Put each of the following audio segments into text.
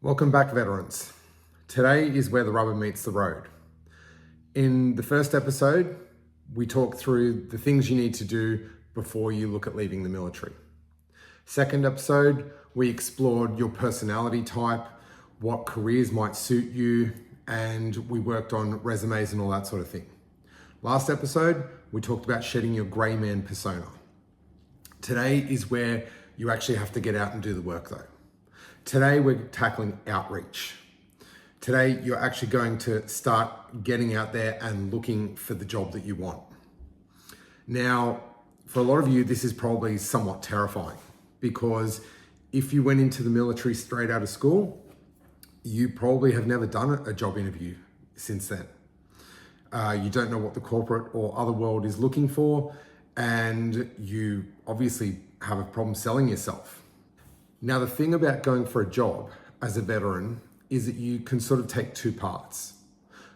Welcome back, veterans. Today is where the rubber meets the road. In the first episode, we talked through the things you need to do before you look at leaving the military. Second episode, we explored your personality type, what careers might suit you, and we worked on resumes and all that sort of thing. Last episode, we talked about shedding your gray man persona. Today is where you actually have to get out and do the work though. Today, we're tackling outreach. Today, you're actually going to start getting out there and looking for the job that you want. Now, for a lot of you, this is probably somewhat terrifying because if you went into the military straight out of school, you probably have never done a job interview since then. You don't know what the corporate or other world is looking for, and you obviously have a problem selling yourself. Now, the thing about going for a job as a veteran is that you can sort of take two paths.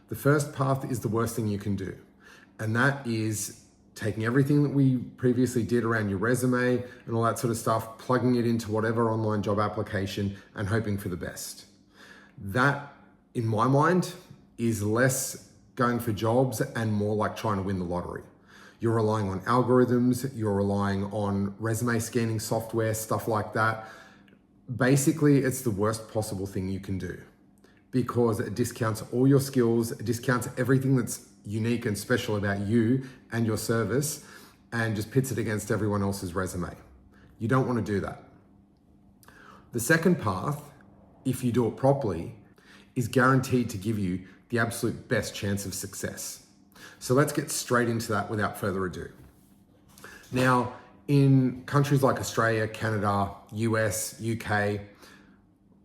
The first path is the worst thing you can do, and that is taking everything that we previously did around your resume and all that sort of stuff, plugging it into whatever online job application and hoping for the best. That, in my mind, is less going for jobs and more like trying to win the lottery. You're relying on algorithms, you're relying on resume scanning software, stuff like that. Basically, it's the worst possible thing you can do because it discounts all your skills, it discounts everything that's unique and special about you and your service, and just pits it against everyone else's resume. You don't want to do that. The second path, if you do it properly, is guaranteed to give you the absolute best chance of success. So let's get straight into that without further ado. Now, in countries like Australia, Canada, US, UK,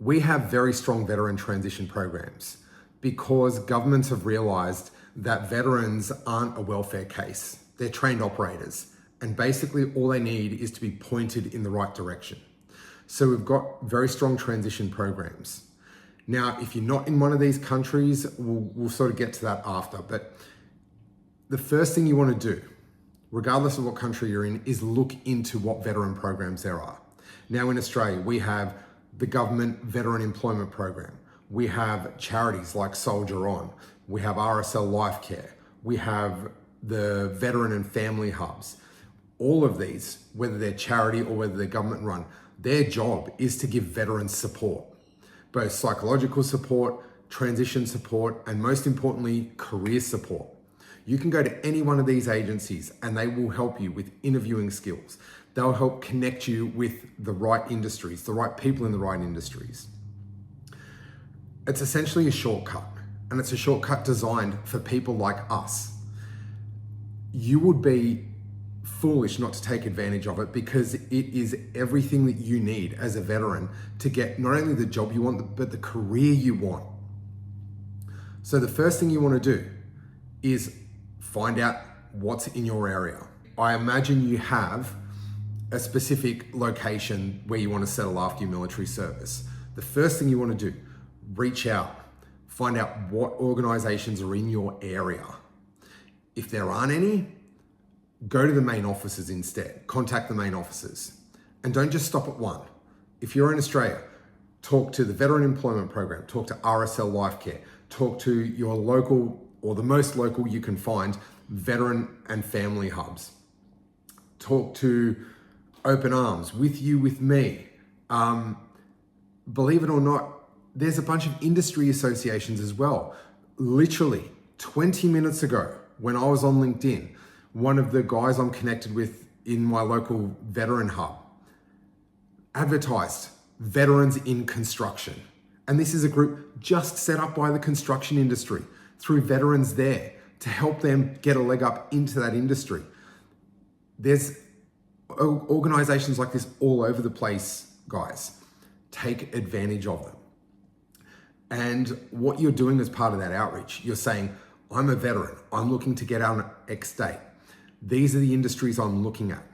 we have very strong veteran transition programs because governments have realized that veterans aren't a welfare case. They're trained operators, and basically all they need is to be pointed in the right direction. So we've got very strong transition programs. Now, if you're not in one of these countries, we'll sort of get to that after, but the first thing you want to do, regardless of what country you're in, is look into what veteran programs there are. Now in Australia, we have the government veteran employment program. We have charities like Soldier On. We have RSL Life Care. We have the veteran and family hubs. All of these, whether they're charity or whether they're government run, their job is to give veterans support, both psychological support, transition support, and most importantly, career support. You can go to any one of these agencies and they will help you with interviewing skills. They'll help connect you with the right industries, the right people in the right industries. It's essentially a shortcut, and it's a shortcut designed for people like us. You would be foolish not to take advantage of it because it is everything that you need as a veteran to get not only the job you want, but the career you want. So the first thing you want to do is find out what's in your area. I imagine you have a specific location where you want to settle after your military service. The first thing you want to do, reach out, find out what organizations are in your area. If there aren't any, go to the main offices instead. Contact the main offices. And don't just stop at one. If you're in Australia, talk to the Veteran Employment Program, talk to RSL Life Care, talk to your local or the most local you can find veteran and family hubs. Talk to Open Arms, With You, With Me. Believe it or not, there's a bunch of industry associations as well. Literally 20 minutes ago, when I was on LinkedIn, one of the guys I'm connected with in my local veteran hub advertised Veterans in Construction. And this is a group just set up by the construction industry through veterans there to help them get a leg up into that industry. There's organizations like this all over the place, guys. Take advantage of them. And what you're doing as part of that outreach, you're saying, I'm a veteran, I'm looking to get out on X date. These are the industries I'm looking at.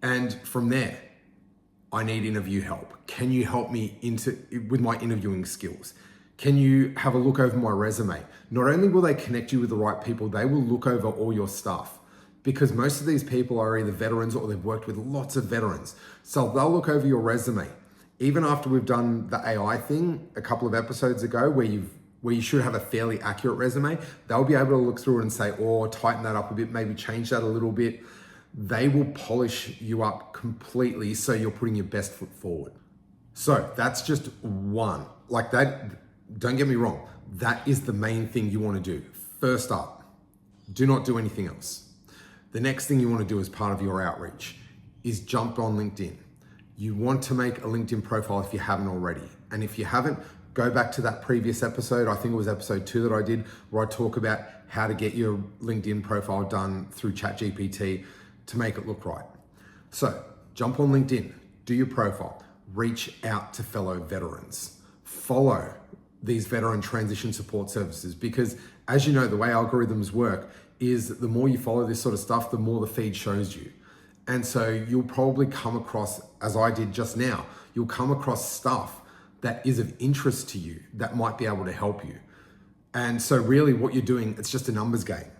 And from there, I need interview help. Can you help me with my interviewing skills? Can you have a look over my resume? Not only will they connect you with the right people, they will look over all your stuff because most of these people are either veterans or they've worked with lots of veterans. So they'll look over your resume. even after we've done the AI thing a couple of episodes ago where you should have a fairly accurate resume, they'll be able to look through it and say, oh, tighten that up a bit, maybe change that a little bit. They will polish you up completely so you're putting your best foot forward. So that's just one. Like that, don't get me wrong, that is the main thing you want to do. First up, do not do anything else. The next thing you want to do as part of your outreach is jump on LinkedIn. You want to make a LinkedIn profile if you haven't already. And if you haven't, go back to that previous episode. I think it was episode 2 that I did, where I talk about how to get your LinkedIn profile done through ChatGPT to make it look right. So jump on LinkedIn, do your profile, reach out to fellow veterans, follow these veteran transition support services, because as you know, the way algorithms work is the more you follow this sort of stuff, the more the feed shows you. And so you'll probably come across, as I did just now, you'll come across stuff that is of interest to you that might be able to help you. And so really what you're doing, it's just a numbers game.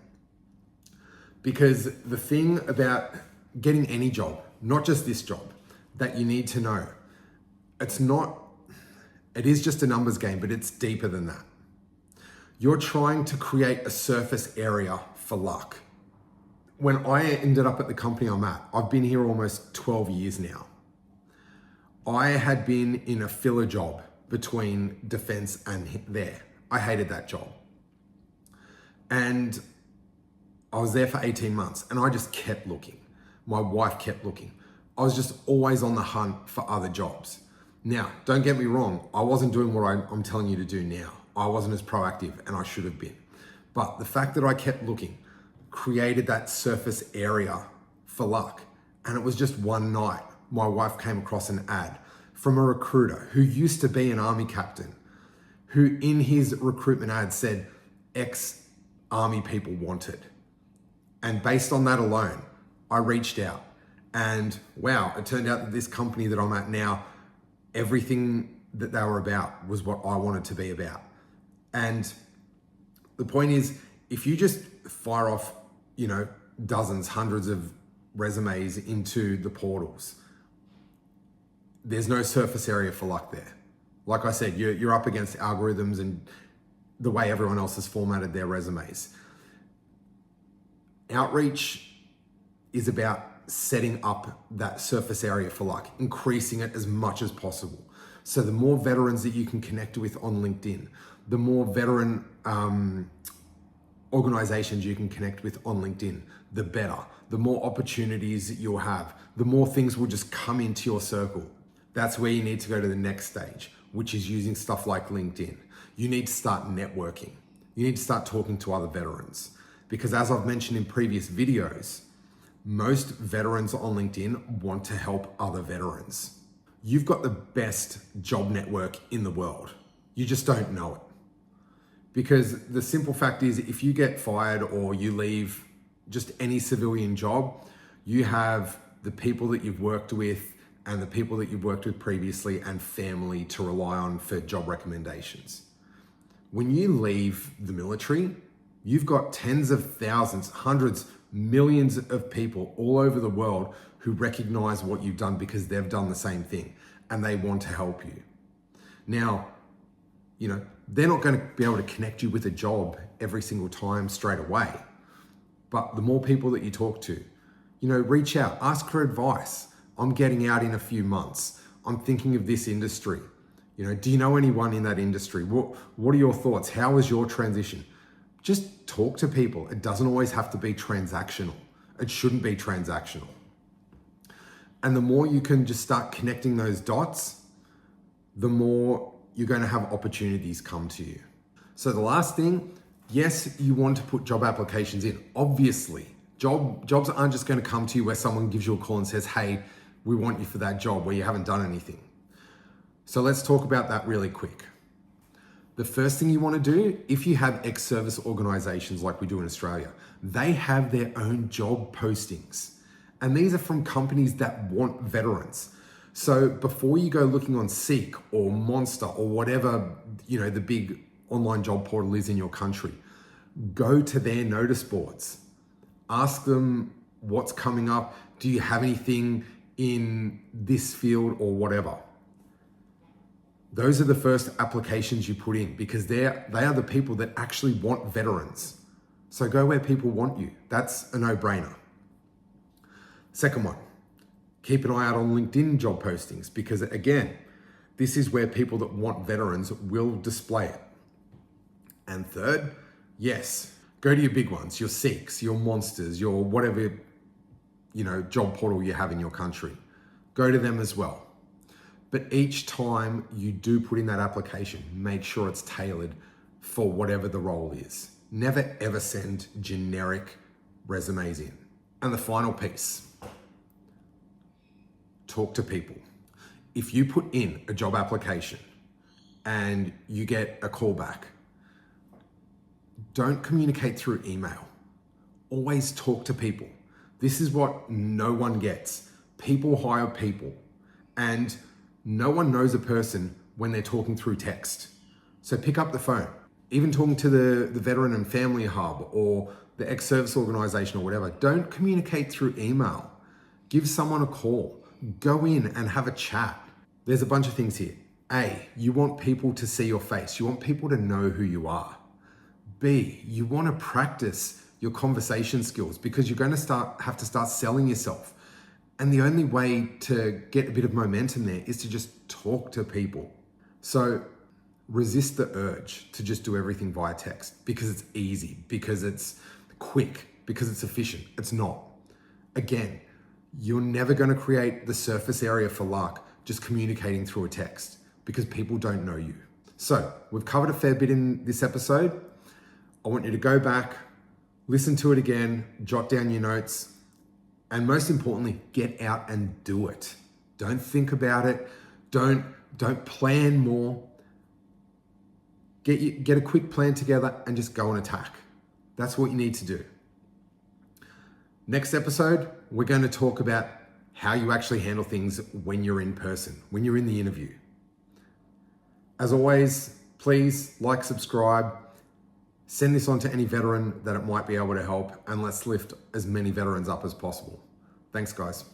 Because the thing about getting any job, not just this job, that you need to know, it is just a numbers game, but it's deeper than that. You're trying to create a surface area for luck. When I ended up at the company I'm at, I've been here almost 12 years now. I had been in a filler job between defense and there. I hated that job. And I was there for 18 months and I just kept looking. My wife kept looking. I was just always on the hunt for other jobs. Now, don't get me wrong, I wasn't doing what I'm telling you to do now. I wasn't as proactive and I should have been. But the fact that I kept looking created that surface area for luck. And it was just one night, my wife came across an ad from a recruiter who used to be an army captain, who in his recruitment ad said, ex-army people wanted. And based on that alone, I reached out and wow, it turned out that this company that I'm at now, everything that they were about was what I wanted to be about. And the point is, if you just fire off, dozens, hundreds of resumes into the portals, there's no surface area for luck there. Like I said, you're up against algorithms and the way everyone else has formatted their resumes. Outreach is about setting up that surface area for luck, increasing it as much as possible. So the more veterans that you can connect with on LinkedIn, the more veteran organizations you can connect with on LinkedIn, the better. The more opportunities that you'll have, the more things will just come into your circle. That's where you need to go to the next stage, which is using stuff like LinkedIn. You need to start networking. You need to start talking to other veterans. Because as I've mentioned in previous videos, most veterans on LinkedIn want to help other veterans. You've got the best job network in the world. You just don't know it. Because the simple fact is, if you get fired or you leave just any civilian job, you have the people that you've worked with and the people that you've worked with previously and family to rely on for job recommendations. When you leave the military, you've got tens of thousands, hundreds, millions of people all over the world who recognize what you've done because they've done the same thing and they want to help you. Now, they're not going to be able to connect you with a job every single time straight away. But the more people that you talk to, reach out, ask for advice. I'm getting out in a few months. I'm thinking of this industry. Do you know anyone in that industry? What are your thoughts? How was your transition? Just talk to people. It doesn't always have to be transactional. It shouldn't be transactional. And the more you can just start connecting those dots, the more you're going to have opportunities come to you. So the last thing, yes, you want to put job applications in. Obviously, jobs aren't just going to come to you where someone gives you a call and says, hey, we want you for that job where you haven't done anything. So let's talk about that really quick. The first thing you want to do, if you have ex-service organizations like we do in Australia, they have their own job postings. And these are from companies that want veterans. So before you go looking on Seek or Monster or whatever, the big online job portal is in your country, go to their notice boards. Ask them what's coming up. Do you have anything in this field or whatever? Those are the first applications you put in because they are the people that actually want veterans. So go where people want you. That's a no-brainer. Second one, keep an eye out on LinkedIn job postings because again, this is where people that want veterans will display it. And third, yes, go to your big ones, your Seeks, your Monsters, your whatever, job portal you have in your country. Go to them as well. But each time you do put in that application, make sure it's tailored for whatever the role is. Never ever send generic resumes in. And the final piece, talk to people. If you put in a job application and you get a call back, don't communicate through email. Always talk to people. This is what no one gets. People hire people, and no one knows a person when they're talking through text. So pick up the phone. Even talking to the Veteran and Family Hub or the ex-service organization or whatever, don't communicate through email. Give someone a call. Go in and have a chat. There's a bunch of things here. A, you want people to see your face. You want people to know who you are. B, you want to practice your conversation skills because you're going to have to start selling yourself. And the only way to get a bit of momentum there is to just talk to people. So resist the urge to just do everything via text because it's easy, because it's quick, because it's efficient. It's not. Again, you're never going to create the surface area for luck just communicating through a text because people don't know you. So we've covered a fair bit in this episode. I want you to go back, listen to it again, jot down your notes, and most importantly, get out and do it. Don't think about it. Don't plan more. Get a quick plan together and just go and attack. That's what you need to do. Next episode, we're going to talk about how you actually handle things when you're in person, when you're in the interview. As always, please like, subscribe, send this on to any veteran that it might be able to help, and let's lift as many veterans up as possible. Thanks, guys.